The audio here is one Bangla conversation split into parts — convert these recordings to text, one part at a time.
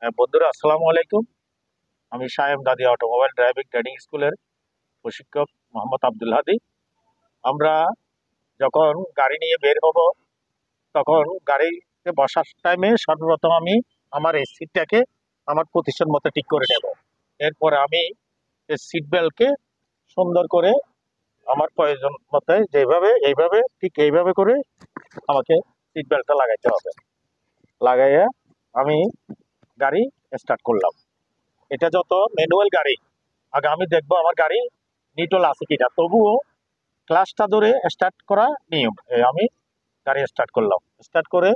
হ্যাঁ, বন্ধুরা আসসালামু আলাইকুম। আমি সায়েম দাদি অটোমোবাইল ড্রাইভিং ট্রেনিং স্কুলের প্রশিক্ষক মোহাম্মদ আব্দুল হাদি। আমরা যখন গাড়ি নিয়ে বের হব তখন গাড়িতে বসার টাইমে সর্বপ্রথম আমি আমার এই সিটটাকে আমার পজিশন মতো ঠিক করে নেব। এরপরে আমি এই সিট বেল্টকে সুন্দর করে আমার প্রয়োজন মতো যেভাবে এইভাবে ঠিক এইভাবে করে আমাকে সিট বেল্টটা লাগাইতে হবে। লাগাইয়া আমি গাড়ি স্টার্ট করলাম। এটা যত ম্যানুয়াল গাড়ি, আগে আমি দেখবো আমার গাড়ি নিটল আছে কিনা, তবুও ক্লাসটা ধরে স্টার্ট করা নিয়ম। আমি গাড়ি স্টার্ট করলাম, স্টার্ট করে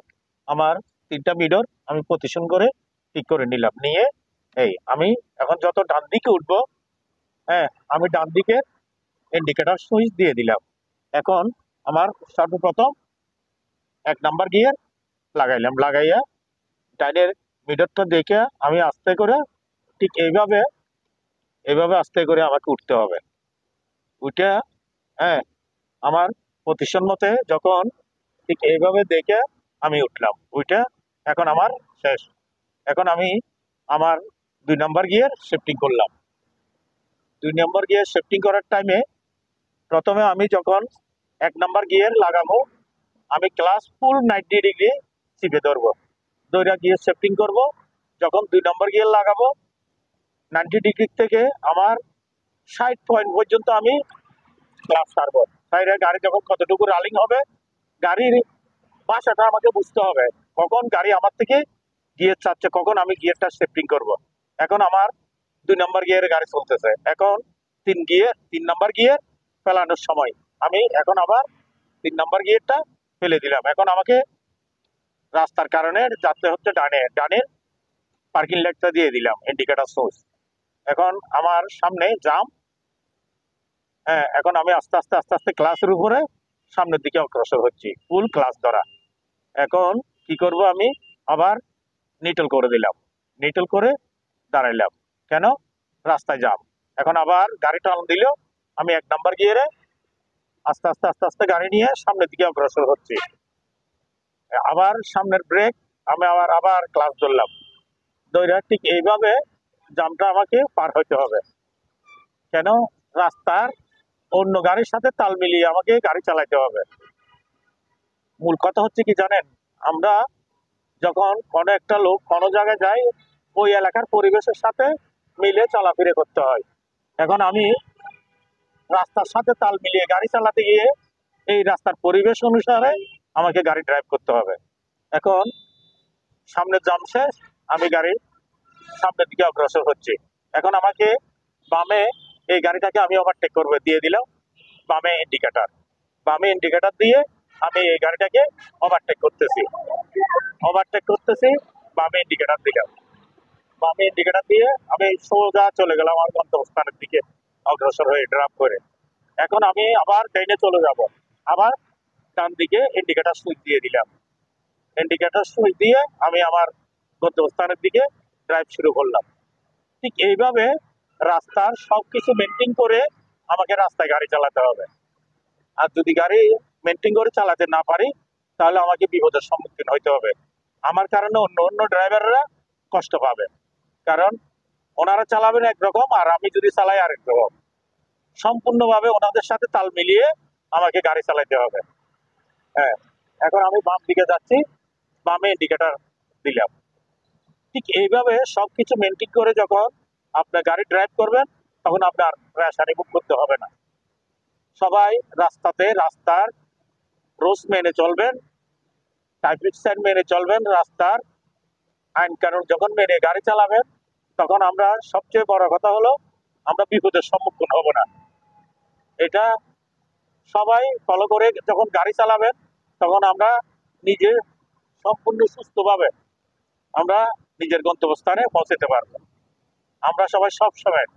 আমার তিনটা মিরর আমি পজিশন করে ঠিক করে নিলাম। নিয়ে আমি এখন যত ডান দিকে উঠবো, হ্যাঁ, আমি ডান দিকে ইন্ডিকেটর সুইচ দিয়ে দিলাম। এখন আমার সর্বপ্রথম 1 নাম্বার গিয়ার লাগাইলাম। লাগাইয়া ডাইনের মিররটা দেখে আমি আস্তে করে ঠিক এইভাবে এইভাবে আস্তে করে আমাকে উঠতে হবে। উঠে, হ্যাঁ, আমার পজিশন মতে যখন ঠিক এইভাবে দেখে আমি উঠলাম, উঠে এখন আমার শেষ। এখন আমি আমার 2 নাম্বার গিয়ার শিফটিং করলাম। 2 নাম্বার গিয়ার শিফটিং করার টাইমে প্রথমে আমি যখন 1 নাম্বার গিয়ার লাগাবো, আমি ক্লাস ফুল 90 ডিগ্রি চিপে ধরবো, ধরে গিয়ে শিফটিং করব। যখন 2 নাম্বার গিয়ার লাগাবো, 90 ডিগ্রি থেকে আমার 60 পয়েন্ট পর্যন্ত আমি ক্লাস ছাড়বো। সাইডে গাড়ি যখন কতটুকু রানিং হবে, গাড়ির বাসাটা আমাকে বুঝতে হবে, কখন গাড়ি আমার থেকে গিয়ার চাচ্ছে, কখন আমি গিয়ারটা শিফটিং করব। এখন আমার 2 নাম্বার গিয়ারে গাড়ি চলতেছে, এখন 3 নাম্বার গিয়ার ফেলানোর সময় আমি এখন আবার 3 নাম্বার গিয়ারটা ফেলে দিলাম। এখন আমাকে রাস্তার কারণে যাতে হচ্ছে ডানে, ডানের পার্কিং লাইটটা দিয়ে দিলাম ইন্ডিকেটর সোর্স। এখন আমার সামনে জাম, হ্যাঁ, এখন আমি আস্তে আস্তে আস্তে আস্তে ক্লাসের উপরে সামনের দিকে অগ্রসর হচ্ছি, ফুল ক্লাস ধরা। এখন কি করব, আমি আবার নিটল করে দিলাম, নিটল করে দাঁড়াইলাম। কেন? রাস্তায় জাম। এখন আবার গাড়ি টান দিল, আমি 1 নাম্বার গিয়ারে আস্তে আস্তে আস্তে আস্তে গাড়ি নিয়ে সামনের দিকে অগ্রসর হচ্ছি। আবার সামনের ব্রেক, আমি আবার আবার ক্লাস ধরলাম, ধরে ঠিক এইভাবে জামটা আমাকে পার হইতে হবে। কেন? রাস্তার অন্য গাড়ির সাথে তাল মিলিয়ে আমাকে গাড়ি চালাতে হবে। মূল কথা হচ্ছে কি জানেন, আমরা যখন কোনো একটা লোক কোনো জায়গায় যায়, ওই এলাকার পরিবেশের সাথে মিলে চলাফেরা করতে হয়। এখন আমি রাস্তার সাথে তাল মিলিয়ে গাড়ি চালাতে গিয়ে এই রাস্তার পরিবেশ অনুসারে আমাকে গাড়ি ড্রাইভ করতে হবে। এখন সামনে জাম শেষ, আমি গাড়ি সামনের দিকে অগ্রসর হচ্ছি। এখন আমাকে বামে এই গাড়িটাকে আমি ওভারটেক করবে দিয়ে দিলাম, বামে ইন্ডিকেটর, বামে ইন্ডিকেটর দিয়ে আমি এই গাড়িটাকে ওভারটেক করতেছি, ওভারটেক করতেছি, বামে ইন্ডিকেটর দিলাম, বামে ইন্ডিকেটর দিয়ে আমি সোজা চলে গেলাম আমার গন্তব্যস্থানের দিকে অগ্রসর হয়ে ড্রাইভ করে। এখন আমি আবার ট্রেনে চলে যাব, আবার ডান দিকে ইন্ডিকেটর সুইচ দিয়ে দিলাম, ইন্ডিকেটর সুইচ দিয়ে আমি আমার গন্তব্যস্থানের দিকে ড্রাইভ শুরু করলাম। ঠিক এইভাবে রাস্তার সবকিছু মেনটেন করে আমাকে রাস্তায় গাড়ি চালাতে হবে। আর যদি গাড়ি মেনটেন করে চালাতে না পারি, তাহলে আমাকে বিপদের সম্মুখীন হইতে হবে। আমার কারণে অন্য অন্য ড্রাইভাররা কষ্ট পাবে, কারণ ওনারা চালাবেন একরকম আর আমি যদি চালাই আরেক রকম। সম্পূর্ণভাবে ওনাদের সাথে তাল মিলিয়ে আমাকে গাড়ি চালাতে হবে। হ্যাঁ, এখন আমি বাম দিকে যাচ্ছি, বামে ইন্ডিকেটর দিলাম। ঠিক এইভাবে সবকিছু মেনটেন করে যখন আপনার গাড়ি ড্রাইভ করবেন, তখন আপনার রেশানি বুক করতে হবে না। সবাই রাস্তার রুলস মেনে চলবেন, ট্রাফিক সাইন মেনে চলবেন, রাস্তার আইন কানুন যখন মেনে গাড়ি চালাবেন, তখন আমরা সবচেয়ে বড় কথা হলো আমরা বিপদের সম্মুখীন হব না। এটা সবাই ফলো করে যখন গাড়ি চালাবেন, তখন আমরা নিজে সম্পূর্ণ সুস্থভাবে আমরা নিজের গন্তব্যস্থানে পৌঁছতে পারবো। আমরা সবাই সবসময়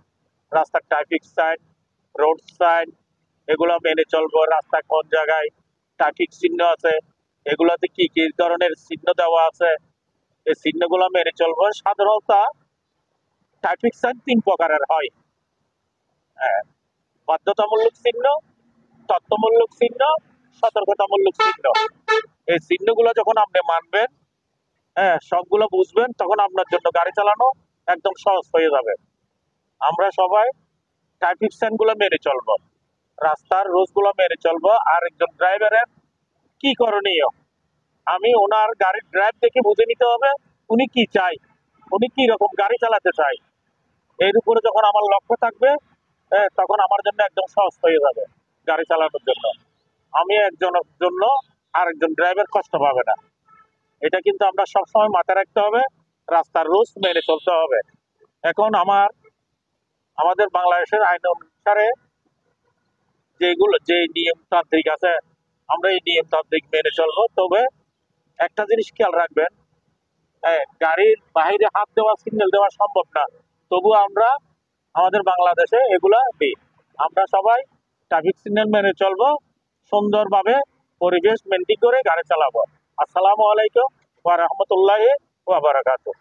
রাস্তার ট্রাফিক সাইন, রোড সাইন, এগুলো মেনে চলবো। রাস্তা কোন জায়গায় ট্রাফিক চিহ্ন আছে, এগুলোতে কি কি ধরনের চিহ্ন দেওয়া আছে, এই চিহ্নগুলো মেনে চলবো। সাধারণত ট্রাফিক সাইন 3 প্রকারের হয়, হ্যাঁ, বাধ্যতামূলক চিহ্ন, তথ্যমূলক চিহ্ন, সতর্কতামূলক চিহ্ন। এই চিহ্নগুলো যখন আপনি মানবেন, হ্যাঁ, সবগুলো বুঝবেন, তখন আপনার জন্য গাড়ি চালানো একদম সহজ হয়ে যাবে। আমরা সবাই ট্রাফিক সাইন গুলো মেনে চলবো, রাস্তার রুলস গুলো মেনে চলবো। আর একজন ড্রাইভারের কি করণীয়, আমি ওনার গাড়ির ড্রাইভ দেখে বুঝে নিতে হবে উনি কি চাই, উনি কি রকম গাড়ি চালাতে চাই। এর উপরে যখন আমার লক্ষ্য থাকবে, তখন আমার জন্য একদম সহজ হয়ে যাবে গাড়ি চালানোর জন্য। আমি একজনের জন্য আরেকজন ড্রাইভার কষ্ট পাবে না। এটা কিন্তু আমরা সবসময় মাথায় রাখতে হবে, রাস্তার রুলস মেনে চলতে হবে। এখন আমাদের বাংলাদেশের আইন অনুসারে যে নিয়মতান্ত্রিক আছে, আমরা এই নিয়মতান্ত্রিক মেনে চলবো। তবে একটা জিনিস খেয়াল রাখবেন, গাড়ির বাইরে হাত দেওয়া, সিগন্যাল দেওয়া সম্ভব না, তবু আমরা আমাদের বাংলাদেশে এগুলা দিই। আমরা সবাই ট্রাফিক সিগন্যাল মেনে চলবো, সুন্দরভাবে পরিবেশ মেনটেন করে গাড়ি চালাবো। আসসালামু আলাইকুম ওয়া রাহমাতুল্লাহি ওয়া বারাকাতুহু।